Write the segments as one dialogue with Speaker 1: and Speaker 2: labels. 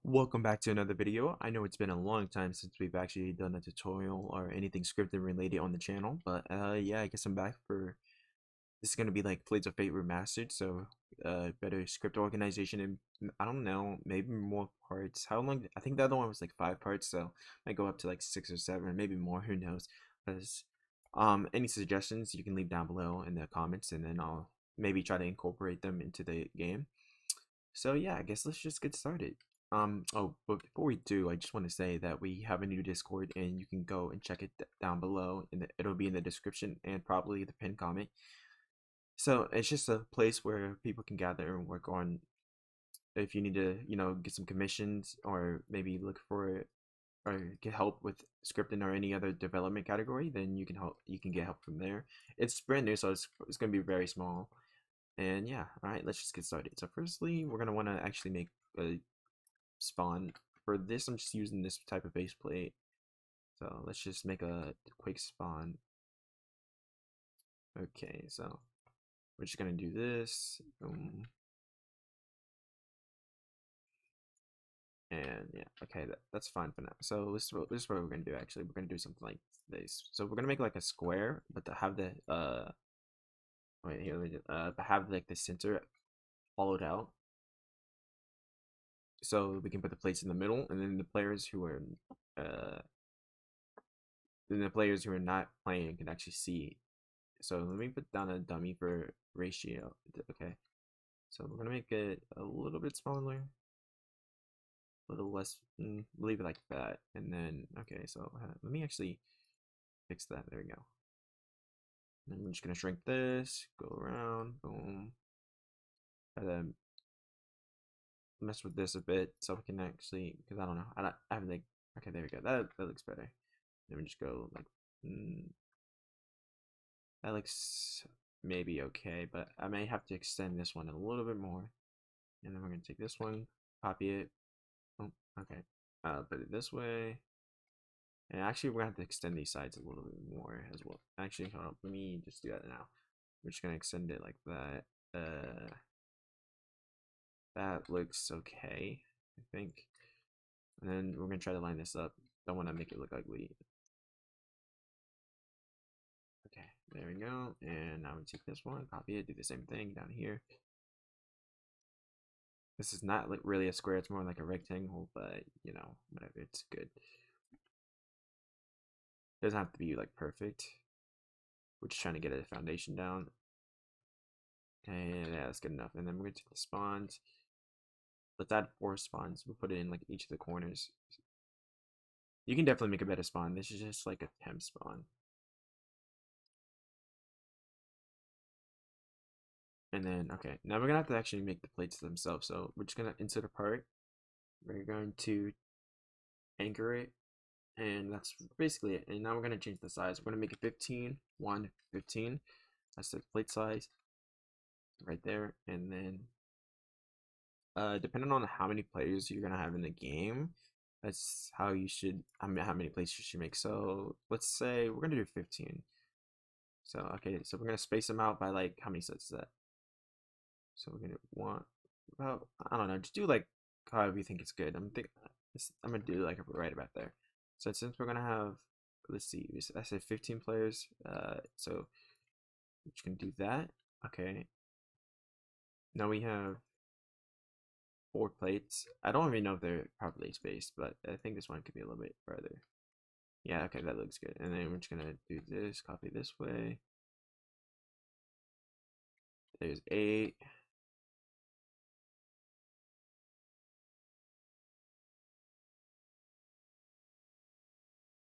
Speaker 1: Welcome back to another video. I know it's been a long time since we've actually done a tutorial or anything scripted related on the channel, but yeah, I guess I'm back for this is gonna be like Plates of Fate Remastered, so better script organization and I don't know, maybe more parts. How long? I think the other one was like 5 parts, so might go up to like 6 or 7, maybe more. Who knows? Because any suggestions you can leave down below in the comments, and then I'll maybe try to incorporate them into the game. So yeah, I guess let's just get started. Oh, but before we do, I just want to say that we have a new Discord, and you can go and check it down below, and it'll be in the description and probably the pinned comment. So it's just a place where people can gather and work on. If you need to, get some commissions or maybe look for or get help with scripting or any other development category, then you can help. You can get help from there. It's brand new, so it's gonna be very small. And yeah, all right, let's just get started. So firstly, we're gonna want to actually make a spawn. For this, I'm just using this type of base plate. So let's just make a quick spawn. Okay, so we're just gonna do this. Boom. And yeah, okay, that's fine for now. So this is what we're gonna do actually. We're gonna do something like this. So we're gonna make like a square, but to have the wait here, have like the center hollowed out. So we can put the plates in the middle, and then uh the players who are not playing can actually see. So let me put down a dummy for ratio. Okay, so we're gonna make it a little bit smaller, a little less. Leave it like that, and then okay. So let me actually fix that. There we go. And we're just gonna shrink this, go around, boom, and then mess with this a bit so we can actually, because I don't know, I have like, okay, there we go. That looks better. Then we just go like, that looks maybe okay, but I may have to extend this one a little bit more. And then we're gonna take this one, copy it. Oh, okay. Put it this way. And actually, we're gonna have to extend these sides a little bit more as well. Actually, hold on. Let me just do that now. We're just gonna extend it like that. That looks okay, I think. And then we're gonna try to line this up. Don't want to make it look ugly. Okay, there we go. And now we take this one, copy it, do the same thing down here. This is not like really a square, it's more like a rectangle, but whatever, it's good. Doesn't have to be like perfect. We're just trying to get a foundation down. Okay, yeah, that's good enough. And then we're gonna take the spawns. Let's add 4 spawns. We'll put it in like each of the corners. You can definitely make a better spawn. This is just like a temp spawn. And then, okay, now we're gonna have to actually make the plates themselves. So we're just gonna insert a part. We're going to anchor it, and that's basically it. And now we're gonna change the size. We're gonna make it 15, 1, 15. That's the plate size right there. And then, depending on how many players you're gonna have in the game, that's how you should. How many plates you should make. So let's say we're gonna do 15. So okay, so we're gonna space them out by like how many sets is that? So we're gonna want about, I don't know, just do like however you think it's good. I'm gonna do like right about there. So since we're gonna have, let's see, I said 15 players. So we're just gonna do that. Okay. Now we have 4 plates. I don't even know if they're properly spaced, but I think this one could be a little bit further. Yeah, okay, that looks good. And then we're just gonna do this, copy this way. There's 8.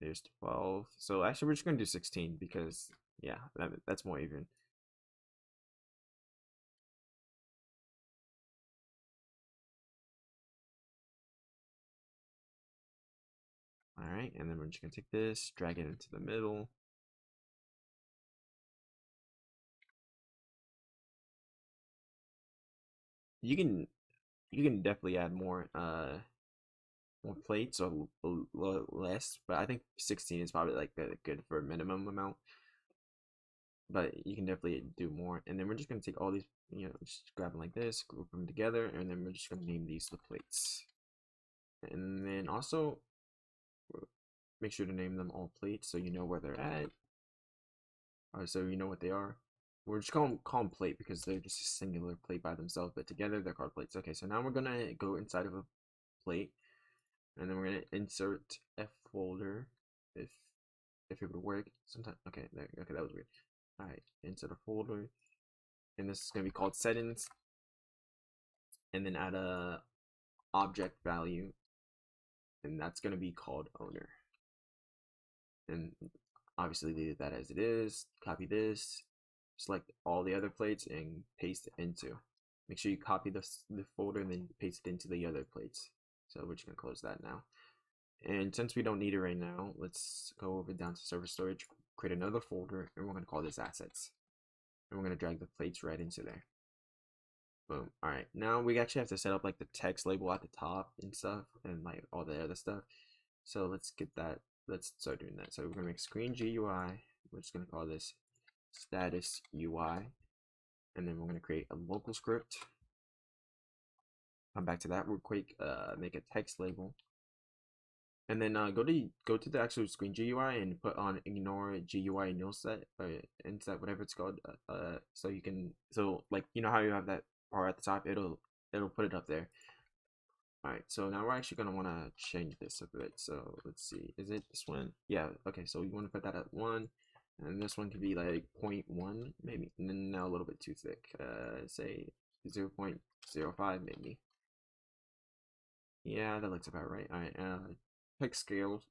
Speaker 1: There's 12. So actually, we're just gonna do 16 because yeah, that's more even. All right, and then we're just gonna take this, drag it into the middle. You can definitely add more plates or less, but I think 16 is probably like good for a minimum amount. But you can definitely do more. And then we're just gonna take all these, just grab them like this, group them together, and then we're just gonna name these the plates. And then also make sure to name them all plates so you know where they're at. So you know what they are. We're just call them plate because they're just a singular plate by themselves, but together they're called plates. Okay, so now we're gonna go inside of a plate, and then we're gonna insert a folder if it would work. Sometimes okay, okay, that was weird. All right, insert a folder, and this is gonna be called settings, and then add a object value, and that's gonna be called owner. And obviously leave that as it is. Copy this, select all the other plates and paste it into. Make sure you copy the folder and then paste it into the other plates. So we're just gonna close that now. And since we don't need it right now, let's go over down to server storage, create another folder, and we're gonna call this assets. And we're gonna drag the plates right into there. Boom. All right. Now we actually have to set up like the text label at the top and stuff, and like all the other stuff. So let's get that. Let's start doing that. So we're gonna make screen GUI. We're just gonna call this status UI, and then we're gonna create a local script. Come back to that real quick. Make a text label, and then go to the actual screen GUI and put on ignore GUI null set or inset, whatever it's called. So you can like you know how you have that bar at the top, it'll put it up there. Alright, so now we're actually going to want to change this a bit. So let's see, is it this one? Yeah, okay, so you want to put that at 1, and this one could be like 0.1 maybe, and then now a little bit too thick. Say 0.05 maybe. Yeah, that looks about right. Alright, pick scale.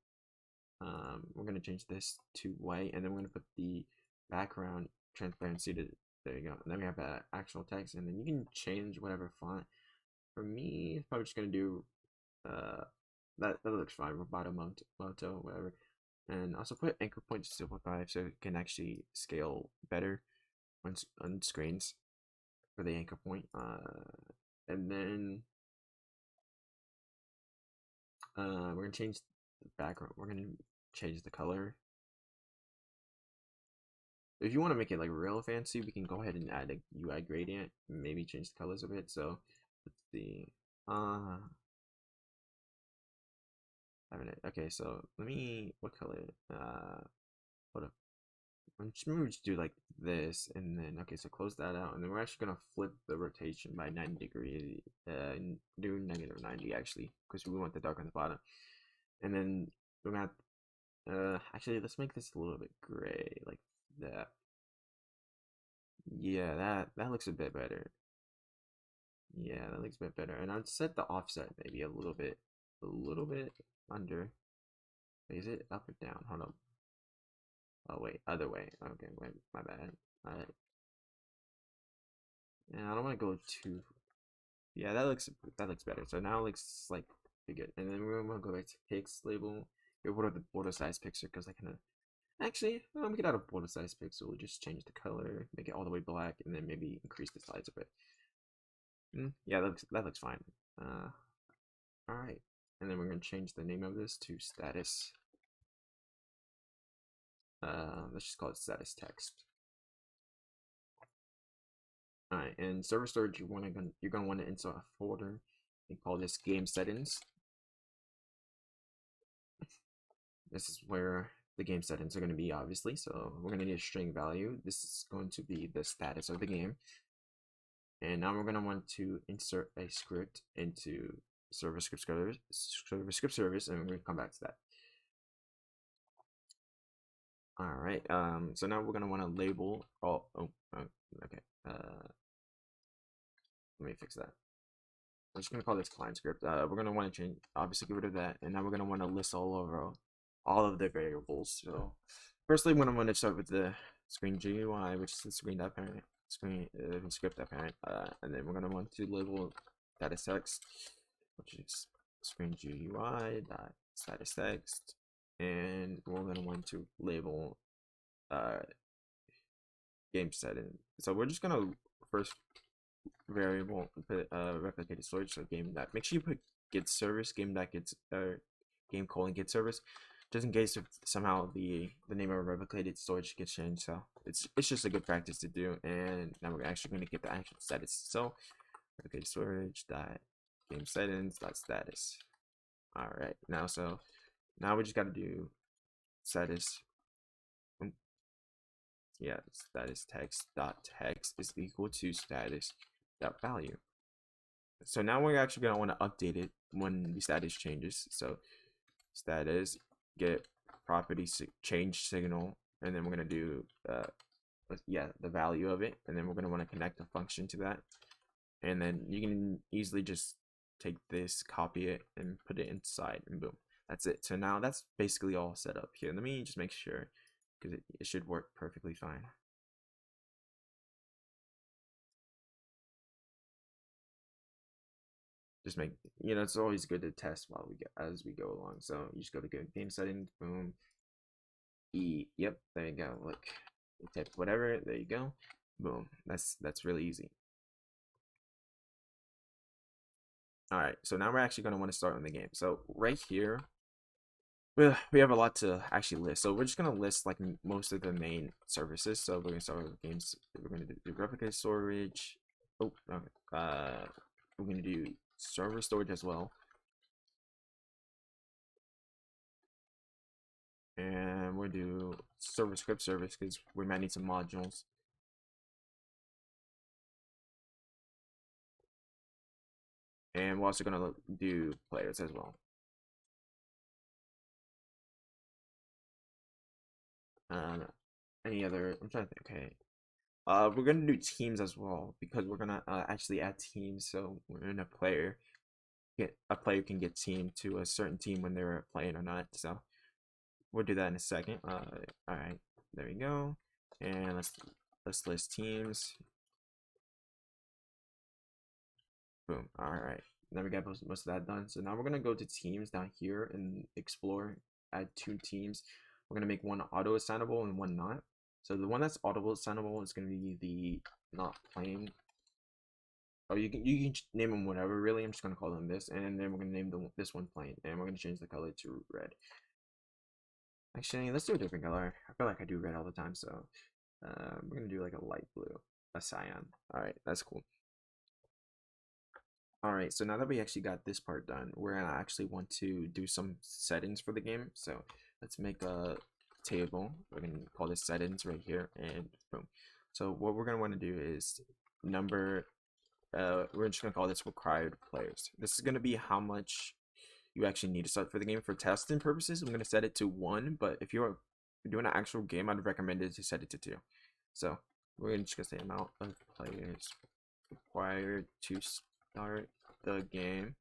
Speaker 1: We're going to change this to white, and then we're going to put the background transparency to, there you go. And then we have actual text, and then you can change whatever font. For me, it's probably just gonna do that looks fine. Roboto Moto, whatever. And also put anchor point to 0.5 so it can actually scale better on screens for the anchor point. And then we're gonna change the background. We're gonna change the color. If you want to make it like real fancy, we can go ahead and add a UI gradient, maybe change the colors a bit. So let's see. Okay, so let me, what color? What up? Maybe we just do like this, and then okay, so close that out, and then we're actually gonna flip the rotation by 90 degrees, and do -90 actually, because we want the dark on the bottom, and then we're gonna actually let's make this a little bit gray like that. Yeah, that looks a bit better. Yeah, that looks a bit better, and I'd set the offset maybe a little bit under. Wait, is it up or down? Hold on. Oh wait, other way. Okay, wait, my bad. Alright. Yeah, I don't want to go too. Yeah, that looks better. So now it looks like pretty good. And then we're gonna go back to text label. Get rid of the border size pixel because I kind of actually we get out of border size pixel. We'll just change the color, make it all the way black, and then maybe increase the size a bit. Yeah, that looks fine. All right. And then we're gonna change the name of this to status. Let's just call it status text. Alright, and server storage, you're gonna want to install a folder and call this game settings. This is where the game settings are going to be, obviously. So we're going to need a string value. This is going to be the status of the game. And now we're going to want to insert a script into server script service, and we're going to come back to that. All right. So now we're going to want to label. Okay. Let me fix that. I'm just gonna call this client script. We're gonna want to change, obviously get rid of that, and now we're gonna want to list all of the variables. So firstly, we're gonna want to start with the screen GUI, which is the screen script parent, and then we're gonna want to label status text, which is screen GUI dot status text, and we're gonna want to label game setting. So we're just gonna first variable replicated storage, so game that make sure you put get service game that gets game colon get service, just in case if somehow the name of replicated storage gets changed. So it's just a good practice to do. And now we're actually going to get the actual status. So replicated storage dot game settings dot status. All right, now we just got to do status. Yeah, status text dot text is equal to status dot value. So now we're actually gonna want to update it when the status changes. So status get property change signal, and then we're gonna do yeah, the value of it, and then we're gonna want to connect a function to that, and then you can easily just take this, copy it, and put it inside, and boom, that's it. So now that's basically all set up here. Let me just make sure, because it should work perfectly fine. Just make, it's always good to test while as we go along. So you just go to game settings, boom, yep, there you go. Look, you type whatever, there you go, boom. That's really easy. All right, so now we're actually going to want to start on the game. So right here, we have a lot to actually list. So we're just going to list like most of the main services. So we're going to start with games. We're going to do replica storage. Oh, okay. We're going to do server storage as well. And we'll do server script service because we might need some modules. And we're also going to do players as well. Any other, I'm trying to think. Okay, we're gonna do teams as well because we're gonna actually add teams. So when a player can get teamed to a certain team when they're playing or not. So we'll do that in a second. All right, there we go. And let's list teams. Boom. All right. Now we got most of that done. So now we're gonna go to teams down here and explore. Add 2 teams. We're gonna make one auto assignable and one not. So the one that's auto assignable is gonna be the not playing. Oh, you can name them whatever. Really, I'm just gonna call them this, and then we're gonna name this one plain, and we're gonna change the color to red. Actually, let's do a different color. I feel like I do red all the time, so we're gonna do like a light blue, a cyan. All right, that's cool. All right, so now that we actually got this part done, we're gonna actually want to do some settings for the game. So let's make a table. We're gonna call this settings right here, and boom. So what we're gonna want to do is number. We're just gonna call this required players. This is gonna be how much you actually need to start for the game. For testing purposes, I'm gonna set it to 1, but if you're doing an actual game, I'd recommend it to set it to 2. So we're just gonna say amount of players required to start the game.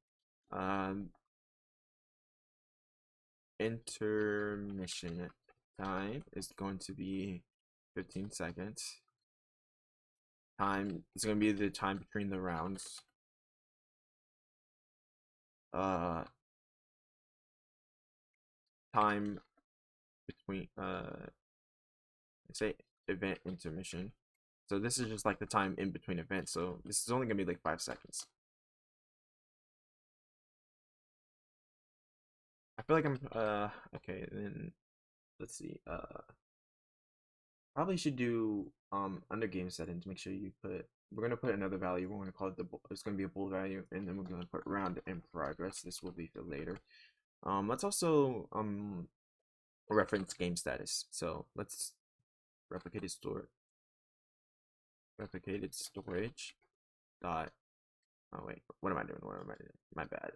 Speaker 1: Intermission time is going to be 15 seconds. Time is going to be the time between the rounds. Time between say event intermission. So this is just like the time in between events. So this is only gonna be like 5 seconds. I feel like I'm okay, then let's see. Probably should do under game settings, make sure you put, we're gonna put another value. We're gonna call it it's gonna be a bool value, and then we're gonna put round in progress. This will be for later. Let's also reference game status. So let's replicated storage dot, oh wait, what am I doing? My bad.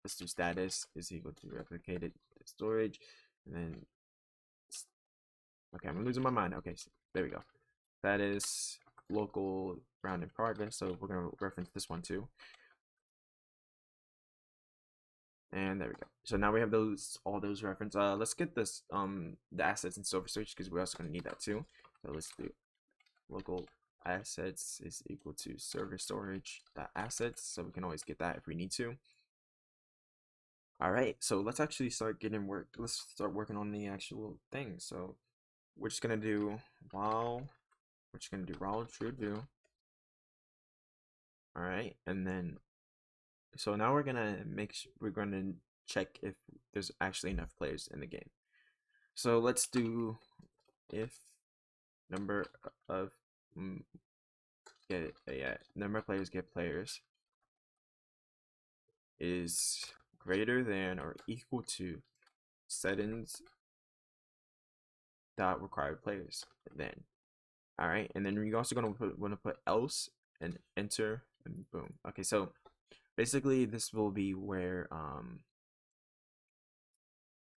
Speaker 1: Let's do status is equal to replicated storage, and then okay, I'm losing my mind. Okay, so there we go. That is local round in progress. So we're gonna reference this one too. And there we go. So now we have all those reference. Let's get this the assets in server storage because we're also gonna need that too. So let's do local assets is equal to server storage assets. So we can always get that if we need to. All right, so let's actually start getting work. Let's start working on the actual thing. So we're just gonna do while true do. All right, and then so now we're gonna check if there's actually enough players in the game. So let's do if number of number of players get players is greater than or equal to settings dot required players. Then, all right, and then you're also gonna want to put else and enter and boom. Okay, so basically this will be where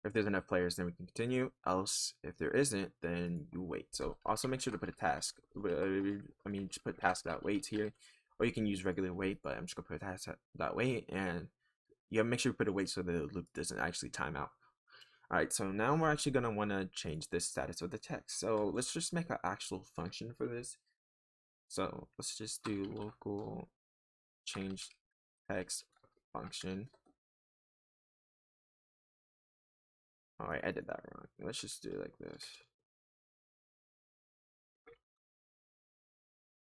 Speaker 1: if there's enough players, then we can continue. Else, if there isn't, then you wait. So also make sure to put a task. I mean, just put task.wait here, or you can use regular wait, but I'm just gonna put task.wait, and you have to make sure to put a wait so the loop doesn't actually time out. All right, so now we're actually gonna want to change this status of the text. So let's just make an actual function for this. So let's just do local change text function. All right, I did that wrong. Let's just do it like this.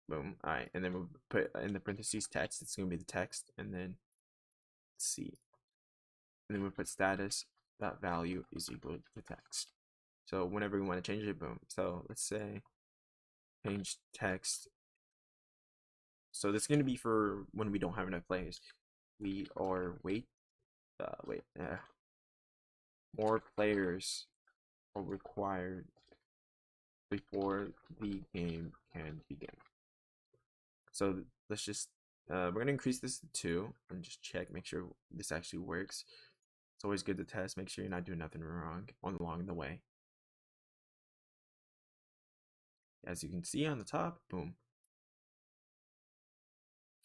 Speaker 1: Boom. All right, and then we'll put in the parentheses text. It's gonna be the text, and then C. And then we'll put status dot value is equal to text. So whenever we want to change it, boom. So let's say change text. So this is gonna be for when we don't have enough players. We are more players are required before the game can begin. So let's just we're gonna increase this to 2 and just check, make sure this actually works. It's always good to test, make sure you're not doing nothing wrong along the way. As you can see on the top, boom.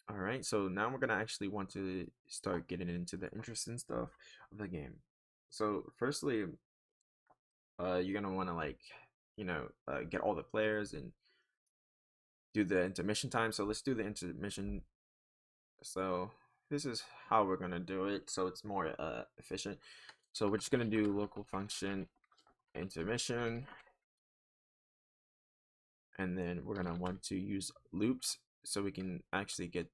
Speaker 1: All right, so now we're gonna actually want to start getting into the interesting stuff of the game. So firstly, you're gonna want to get all the players and do the intermission time. So let's do the intermission. So this is how we're gonna do it, so it's more efficient. So we're just gonna do local function intermission, and then we're gonna want to use loops so we can actually get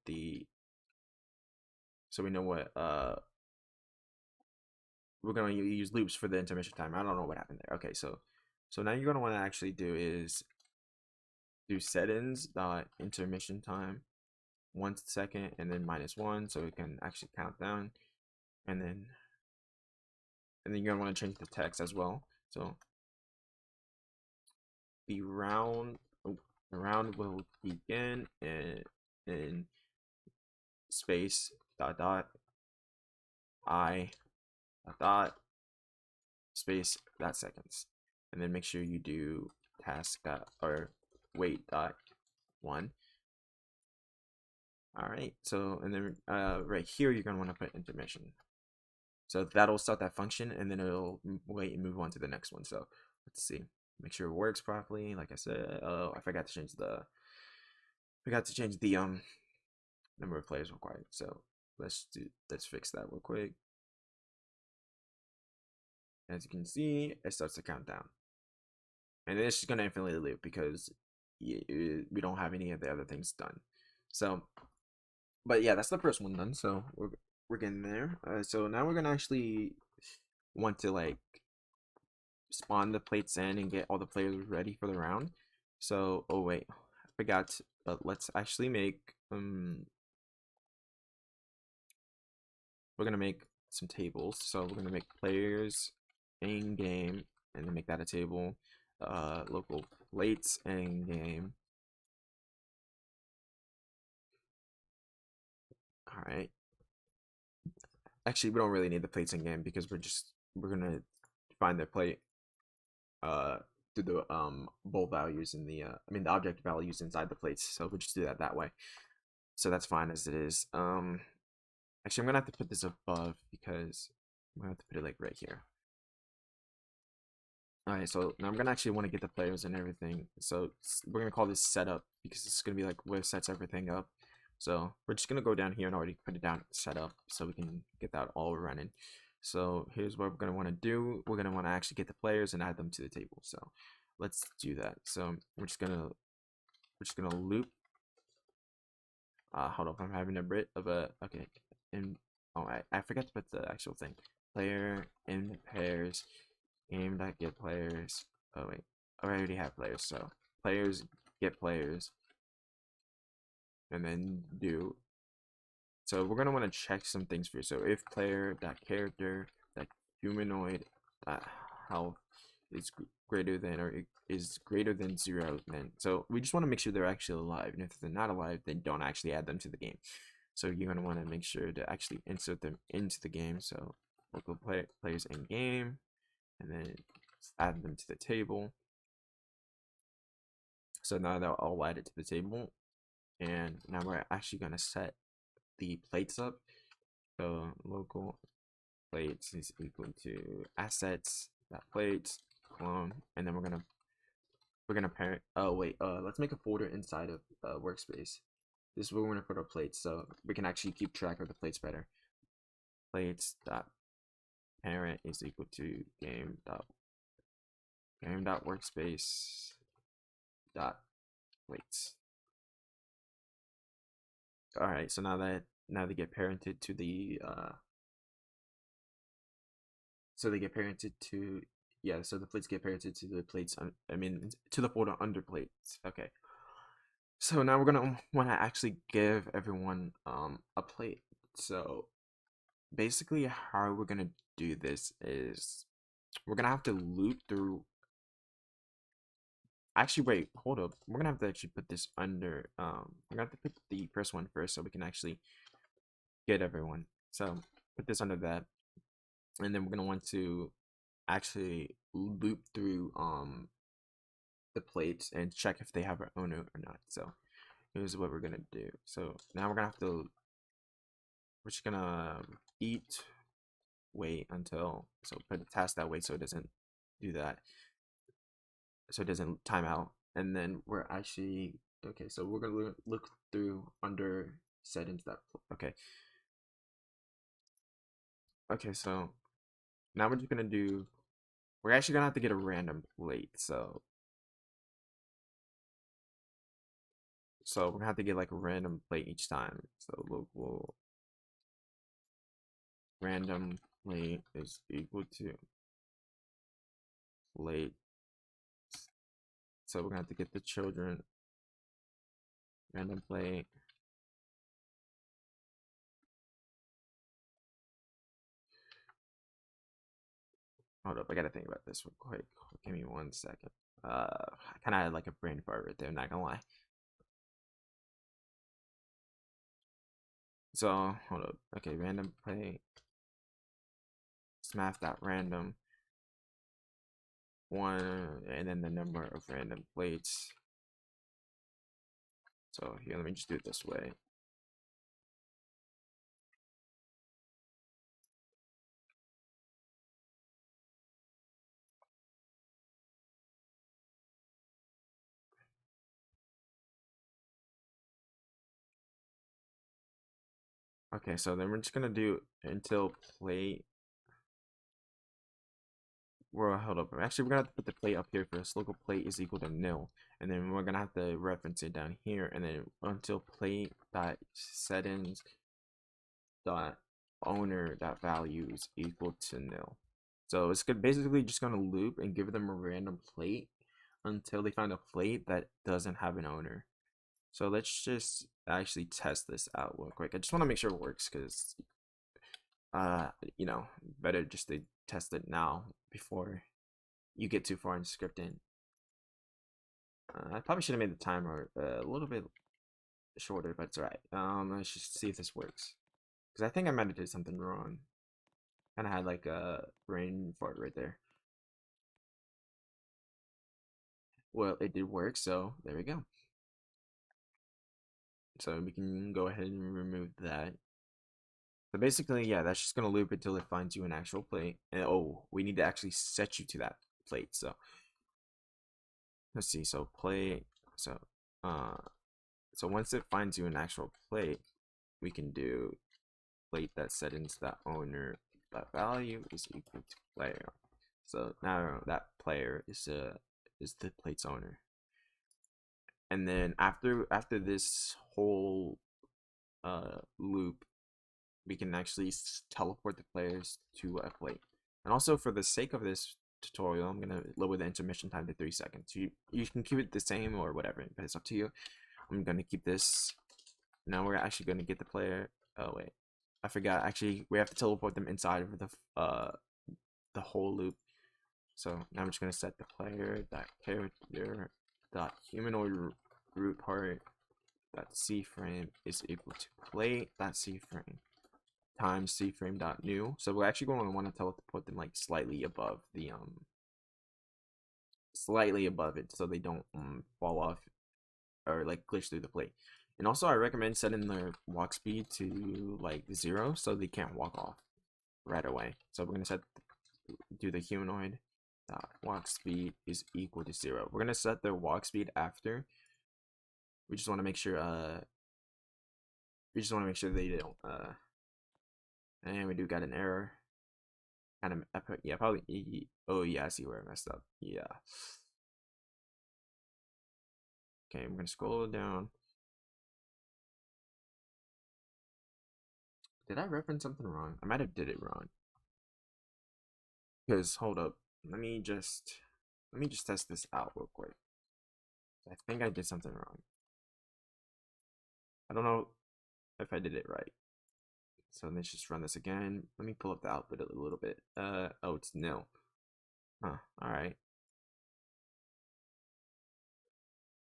Speaker 1: so we know what we're gonna use loops for the intermission time. I don't know what happened there. Okay, so now you're gonna want to actually do is do settings dot intermission time 1 second and then -1, so it can actually count down, and then you're gonna want to change the text as well. So the round will begin in space dot dot I dot space dot seconds, and then make sure you do task dot or wait dot 1. All right, so and then right here you're gonna want to put intermission, so that'll start that function, and then it'll wait and move on to the next one. So let's see, make sure it works properly. Like I said, oh, I forgot to change the number of players required. So let's fix that real quick. As you can see, it starts to count down, and it's just gonna infinitely loop because we don't have any of the other things done. So, but yeah, that's the first one done. So we're getting there. So now we're gonna actually want to spawn the plates in and get all the players ready for the round. So, oh wait, I forgot. But let's actually make we're gonna make some tables. So we're gonna make players in game, and then make that a table. Local plates in game. All right. Actually, we don't really need the plates in game because we're gonna find the plate through the bool values in the the object values inside the plates. So we'll just do that way. So that's fine as it is. Actually, I'm gonna have to put this above because I'm gonna have to put it like right here. Alright, so now I'm gonna actually want to get the players and everything. So we're gonna call this setup because it's gonna be like what sets everything up. So we're just gonna go down here and already put it down setup so we can get that all running. So here's what we're gonna want to do. We're gonna want to actually get the players and add them to the table. So let's do that. So we're just gonna loop. Hold up, I'm having a bit of a okay. And oh, I forgot to put the actual thing. Player in pairs. Game that get players. Oh wait, I already have players. So players get players, and then do So we're gonna want to check some things for you. So if player dot character dot humanoid dot health is greater than or is greater than 0, then so we just want to make sure they're actually alive. And if they're not alive, then don't actually add them to the game. So you're gonna want to make sure to actually insert them into the game. So local players in game, and then add them to the table. So now they're all added to the table, and now we're actually gonna set the plates up. So local plates is equal to assets that plates clone, and then we're gonna parent. Oh wait, let's make a folder inside of workspace. This is where we're gonna put our plates, so we can actually keep track of the plates better. Plates dot parent is equal to game dot workspace dot plates. All right, so now they get parented to the so they get parented to, yeah, so the plates get parented to the plates to the folder under plates. Okay, so now we're gonna want to actually give everyone a plate. So basically how we're gonna do this is we're gonna have to loop through. Actually, wait, hold up. We're gonna have to actually put this under. We're gonna have to put the first one first so we can actually get everyone. So put this under that, and then we're gonna want to actually loop through the plates and check if they have an owner or not. So here's what we're gonna do. So now we're gonna have to. We're just gonna wait until, so put the task that way so it doesn't do that, so it doesn't time out. And then we're actually okay, so we're gonna look through under settings that okay. Okay, so now we're just gonna do, we're actually gonna have to get a random plate. So we're gonna have to get like a random plate each time. So local random plate is equal to plate. So we're gonna have to get the children random plate. Hold up, I gotta think about this real quick. Give me 1 second. I kind of had like a brain fart right there, I'm not gonna lie. So hold up. Okay, random plate. Smash that random one, and then the number of random plates. So here, let me just do it this way. Okay, so then we're just gonna do until plate. Well, hold up. Actually, we're gonna have to put the plate up here first. Local plate is equal to nil, and then we're gonna have to reference it down here, and then until plate dot settings dot owner dot value is equal to nil. So it's basically just gonna loop and give them a random plate until they find a plate that doesn't have an owner. So let's just actually test this out real quick. I just want to make sure it works because, you know, better just to test it now before you get too far in scripting. I probably should have made the timer a little bit shorter, but it's alright. Let's just see if this works. Because I think I might have did something wrong. Kind of had like a brain fart right there. Well, it did work, so there we go. So we can go ahead and remove that. So basically, yeah, that's just gonna loop until it finds you an actual plate. And oh, we need to actually set you to that plate. So let's see. So plate. So so once it finds you an actual plate, we can do plate that settings that owner that value is equal to player. So now that player is the plate's owner. And then after this whole loop, we can actually teleport the players to a plate. And also, for the sake of this tutorial, I'm gonna lower the intermission time to 3 seconds. You can keep it the same or whatever, but it's up to you. I'm gonna keep this. Now we're actually gonna get the player. Oh wait, I forgot. Actually, we have to teleport them inside of the whole loop. So now I'm just gonna set the player dot character dot humanoid root part dot c frame is equal to plate dot c frame times c frame dot new. So we're actually going to want to teleport them like slightly above it so they don't fall off or like glitch through the plate. And also I recommend setting their walk speed to like 0 so they can't walk off right away. So we're gonna do the humanoid walk speed is equal to 0. We're gonna set their walk speed after. We just want to make sure they don't and we do got an error. Kind of epic. Yeah, probably. Oh yeah, I see where I messed up. Yeah. Okay, I'm gonna scroll down. Did I reference something wrong? I might have did it wrong. Because hold up, let me just test this out real quick. I think I did something wrong. I don't know if I did it right. So let's just run this again. Let me pull up the output a little bit. Oh, it's nil. Huh. All right.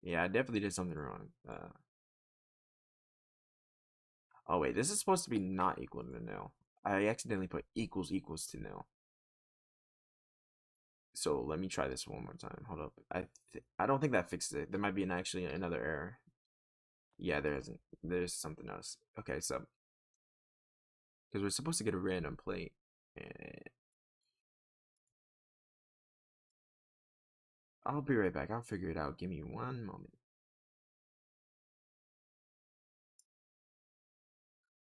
Speaker 1: Yeah, I definitely did something wrong. Oh wait, this is supposed to be not equal to nil. I accidentally put equals to nil. So let me try this one more time. Hold up. I don't think that fixes it. There might be actually another error. Yeah, there isn't. There's something else. Okay, so because we're supposed to get a random plate, and I'll be right back. I'll figure it out. Give me one moment.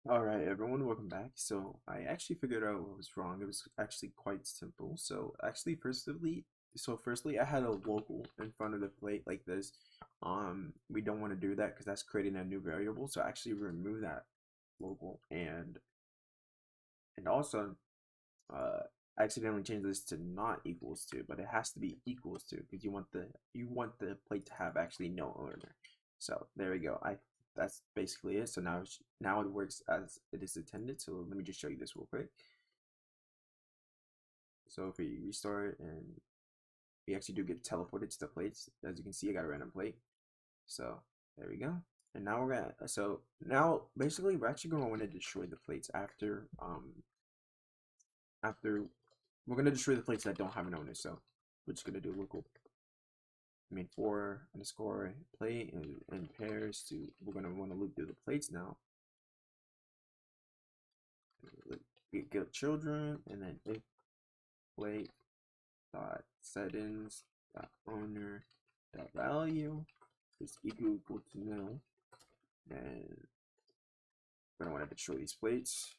Speaker 1: All right, everyone, welcome back. So I actually figured out what was wrong. It was actually quite simple. Firstly, I had a local in front of the plate like this. We don't want to do that because that's creating a new variable. So actually remove that local and also accidentally change this to not equals to, but it has to be equals to because you want the plate to have actually no owner. So there we go. That's basically it. So now it works as it is intended. So let me just show you this real quick. So if we restart and we actually do get teleported to the plates, as you can see, I got a random plate. So there we go. And now now basically we're actually gonna want to destroy the plates after we're gonna destroy the plates that don't have an owner. So we're just gonna do local for underscore plate and pairs to we're gonna want to loop through the plates now. Get children and then if plate dot settings dot owner dot value is equal to nil, and we're gonna want to destroy these plates.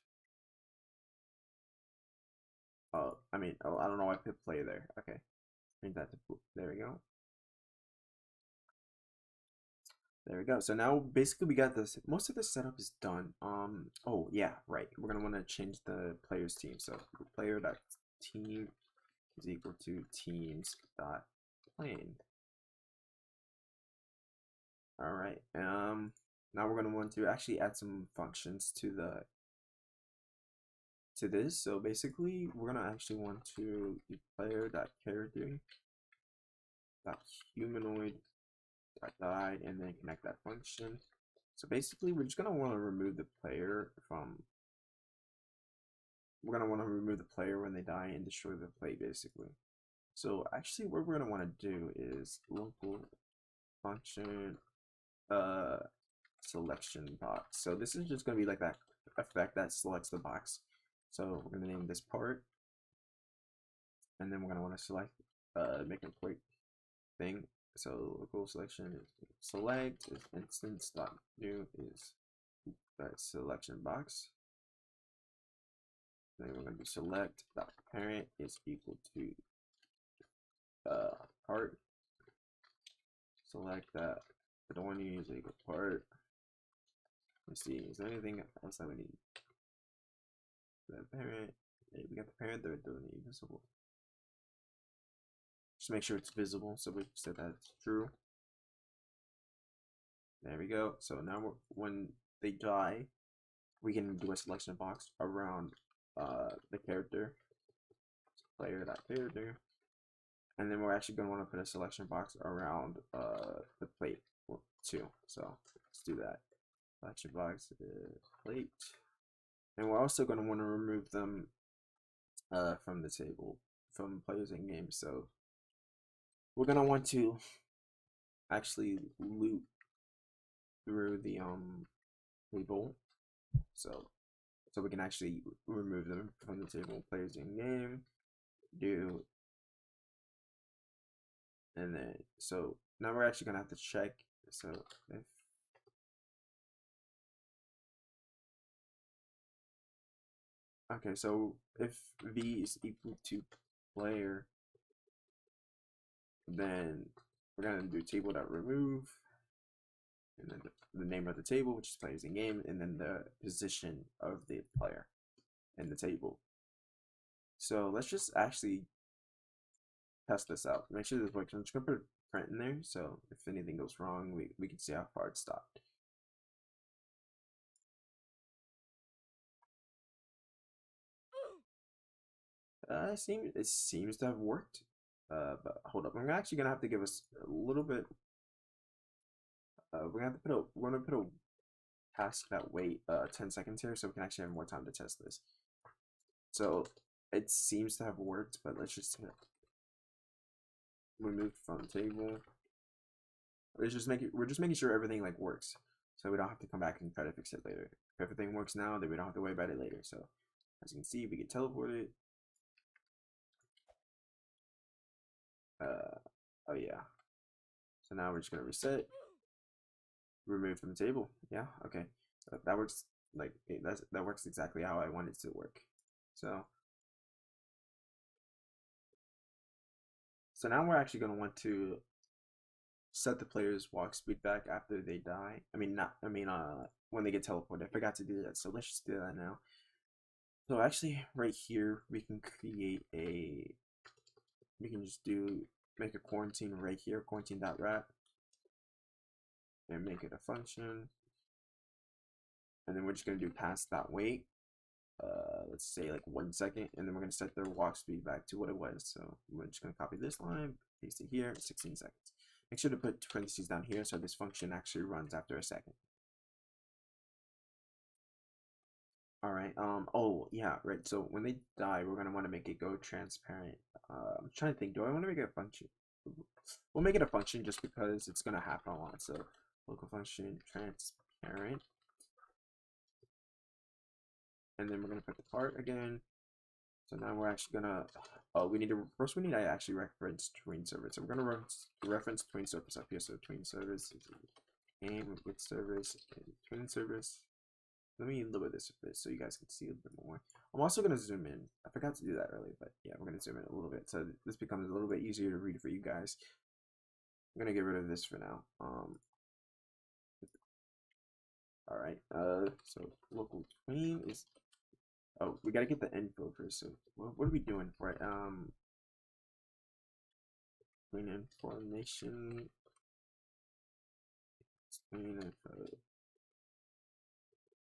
Speaker 1: I don't know why I put play there. Okay, there we go. There we go. So now basically we got this. Most of the setup is done. Oh yeah, right. We're gonna want to change the players team. So player dot team is equal to teams dot plane. All right. Now we're gonna want to actually add some functions to this. So basically, we're gonna actually want to do player dot character dot humanoid dot die and then connect that function. So basically, we're just gonna want to remove the player from. We're gonna want to remove the player when they die and destroy the plate, basically. So actually, what we're gonna want to do is local function selection box. So this is just gonna be like that effect that selects the box. So we're gonna name this part, and then we're gonna want to select make a quick thing. So local selection is select is instance dot new is that selection box. Then we're going to do select dot parent is equal to part. Select that the one you use equal part. Let's see, is there anything else that we need? The parent, we got the parent there, doesn't need visible. Just make sure it's visible, so we set that true. There we go. So now when they die, we can do a selection box around the character, player that character, and then we're actually going to want to put a selection box around the plate too. So let's do that. Selection box plate, and we're also going to want to remove them from the table from players in game. So we're going to want to actually loop through the table, so we can actually remove them from the table. Players in game, do, and then so now we're actually gonna have to check. So if okay, so if v is equal to player, then we're gonna do table.remove, and then the name of the table, which is players in game, and then the position of the player in the table. So let's just actually test this out. Make sure this works. I'm just gonna put a print in there, so if anything goes wrong, we can see how far it stopped. It seems to have worked. But hold up, I'm actually gonna have to give us a little bit. We're gonna put a task that wait 10 seconds here, so we can actually have more time to test this. So it seems to have worked, but let's just remove from table. We're just making sure everything like works, so we don't have to come back and try to fix it later. If everything works now, then we don't have to worry about it later. So as you can see, we get teleported. Oh yeah. So now we're just gonna reset, remove from the table. Yeah, okay. That works. Like that works exactly how I want it to work. So now we're actually gonna want to set the player's walk speed back after they die. I mean, not. I mean, when they get teleported. I forgot to do that, so let's just do that now. So actually, right here, we can create a. We can just make a quarantine right here, quarantine.wrap, and make it a function. And then we're just gonna do pass.wait. Let's say like 1 second, and then we're gonna set their walk speed back to what it was. So we're just gonna copy this line, paste it here, 16 seconds. Make sure to put parentheses down here so this function actually runs after a second. All right. Oh yeah. Right. So when they die, we're gonna want to make it go transparent. I'm trying to think. Do I want to make it a function? We'll make it a function just because it's gonna happen a lot. So local function transparent, and then we're gonna put the part again. So now we're actually gonna. Oh, we need to actually reference tween service. So we're gonna reference tween service up here. So tween service is game with service and tween service. Let me lower this a bit so you guys can see a bit more. I'm also going to zoom in. I forgot to do that earlier, but yeah, we're going to zoom in a little bit so this becomes a little bit easier to read for you guys. I'm going to get rid of this for now. All right. So local tween is. Oh, we got to get the info first. So what are we doing for it? Tween information. Tween info.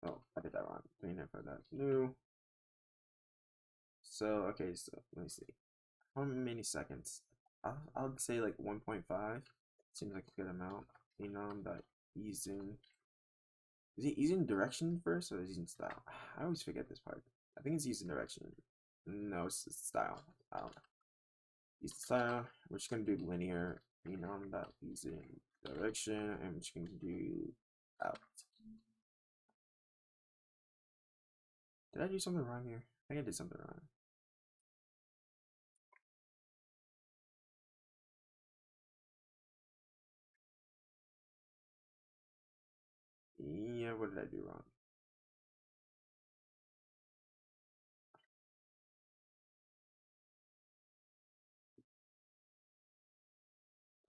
Speaker 1: Oh, I did that wrong. Tween info. That's new. So okay. So let me see. How many seconds? I would say like 1.5. Seems like a good amount. Phenom dot easing. Is it easing direction first or is it using style? I always forget this part. I think it's using direction. No, it's style. I don't know. Use style. We're just gonna do linear. Phenom dot easing direction, and we're just gonna do out. Did I do something wrong here? I think I did something wrong. Yeah, what did I do wrong?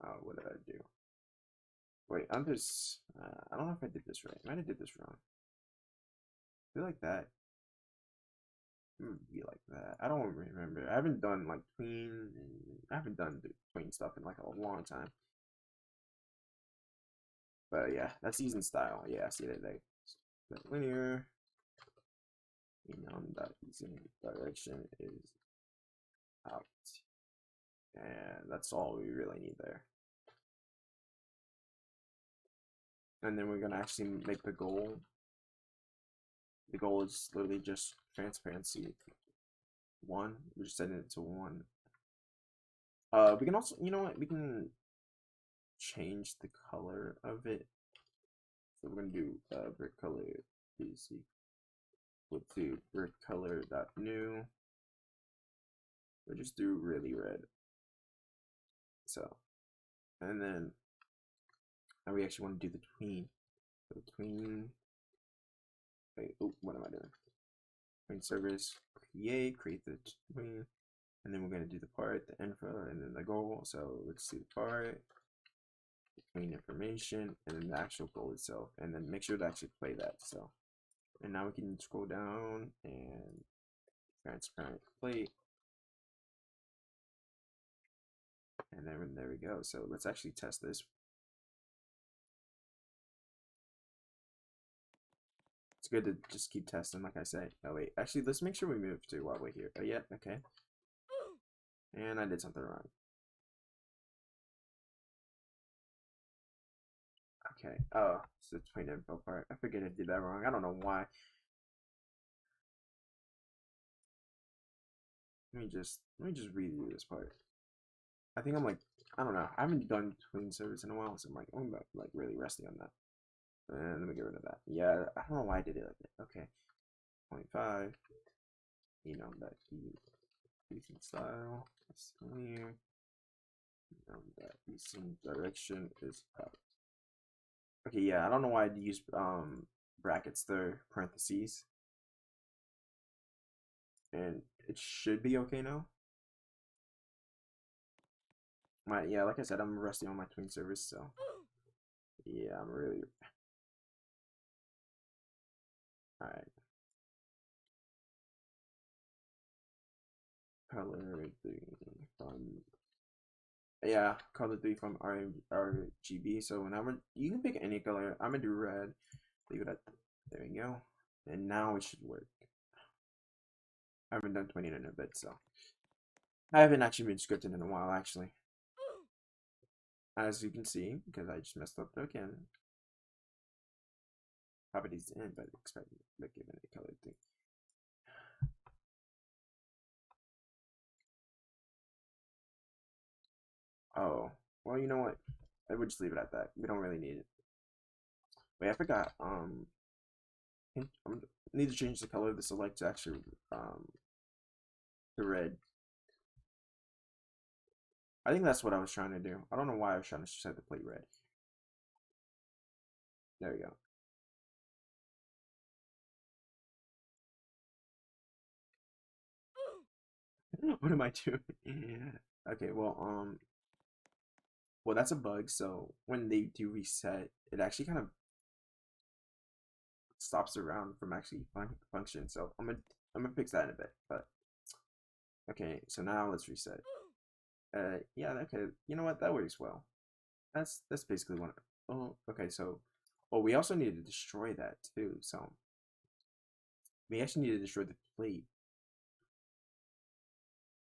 Speaker 1: Oh, what did I do? Wait, I'm just. I don't know if I did this right. I might have did this wrong. I feel like that. Be like that. I don't remember. I haven't done like tween. I haven't done the tween stuff in like a long time. But yeah, that's season style. Yeah, I see that. Like linear. that using direction is out. And that's all we really need there. And then we're gonna actually make the goal. The goal is literally just transparency 1. We're just setting it to 1. We can also, you know what, we can change the color of it. So we're gonna do brick color is equal to brick color dot new. We'll just do really red. So, and then now we actually want to do the tween. So tween. Wait, oh, what am I doing? Tween service create the tween, and then we're gonna do the part, the info, and then the goal. So let's do the part, the tween information, and then the actual goal itself, and then make sure to actually play that. So, and now we can scroll down and transparent plate. And then there we go. So let's actually test this. It's good to just keep testing, like I say. Oh wait, actually, let's make sure we move to while we're here. Oh yeah, okay. And I did something wrong. Okay. Oh, it's the tween info part. I figured I did that wrong. I don't know why. Let me just redo this part. I think I'm like, I don't know. I haven't done tween service in a while, so I'm like really rusty on that. And let me get rid of that. Yeah, I don't know why I did it like that. Okay. 0.5. That using style. It's clear. That using direction is up. Okay, yeah, I don't know why I'd use brackets there, parentheses. And it should be okay now. Yeah, like I said, I'm rusty on my tween service, so yeah, I'm really alright. Color 3 from color 3 from RGB. So whenever you can pick any color, I'm gonna do red. Leave it at there you go. And now it should work. I haven't done 20 in a bit, so I haven't actually been scripting in a while actually. As you can see, because I just messed up again. Properties in, but expect the given a color thing. Oh, well, you know what? I would just leave it at that. We don't really need it. Wait, I forgot. I need to change the color of the select to actually the red. I think that's what I was trying to do. I don't know why I was trying to set the plate red. There we go. What am I doing? Okay, well that's a bug. So when they do reset, it actually kind of stops around from actually function. So I'm gonna fix that in a bit. But okay, so now let's reset. Yeah, okay. You know what? That works well. That's basically one. Oh, okay. So, oh, we also need to destroy that too. So we actually need to destroy the plate.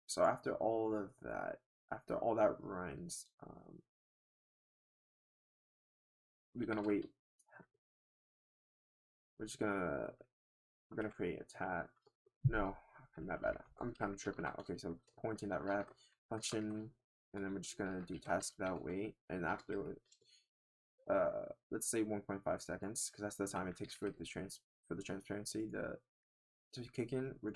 Speaker 1: So after all of that, after all that runs, we're gonna wait. We're gonna create a tab. No, I'm not bad. I'm kind of tripping out. Okay, so pointing that wrap function, and then we're just gonna do task without wait, and after let's say 1.5 seconds, because that's the time it takes for the transparency to kick in. We're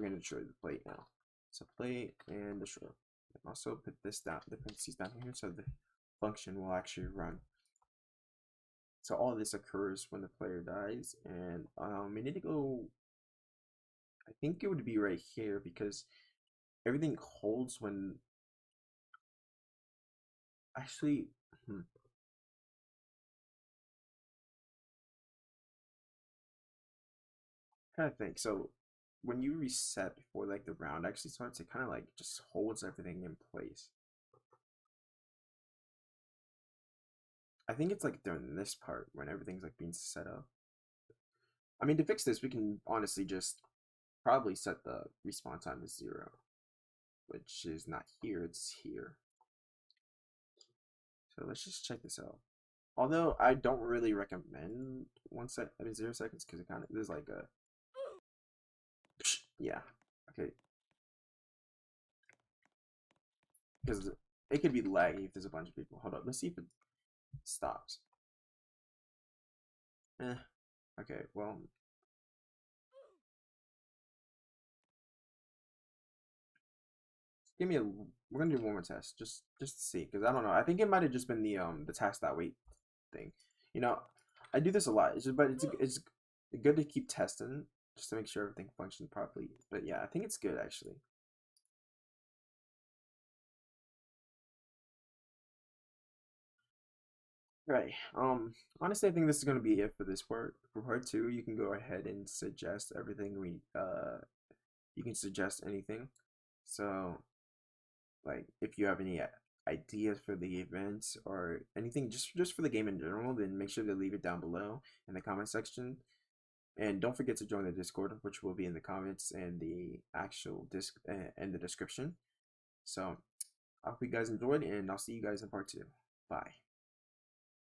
Speaker 1: gonna destroy the plate now. So plate and destroy. And also put this down, the parentheses down here, so the function will actually run. So all of this occurs when the player dies, and we need to go. I think it would be right here because everything holds when actually. Kind of think so. When you reset before like the round actually starts, it kind of like just holds everything in place. I think it's like during this part when everything's like being set up. I mean, to fix this, we can honestly just probably set the respawn time to 0, which is not here, it's here. So let's just check this out. Although I don't really recommend 0 seconds because it kind of there's like a yeah, okay, because it could be laggy if there's a bunch of people. Hold up, let's see if it stops. Okay, well, give me a. We're gonna do one more test, just to see, because I don't know. I think it might have just been the task that wait thing. You know, I do this a lot. It's just, but it's good to keep testing just to make sure everything functions properly. But yeah, I think it's good actually. Right. Honestly, I think this is gonna be it for this part. For part two, you can go ahead and suggest everything you can suggest anything. So like if you have any ideas for the events or anything just for the game in general, then make sure to leave it down below in the comment section. And don't forget to join the Discord, which will be in the comments and the actual disc and the description. So I hope you guys enjoyed, and I'll see you guys in part two. Bye.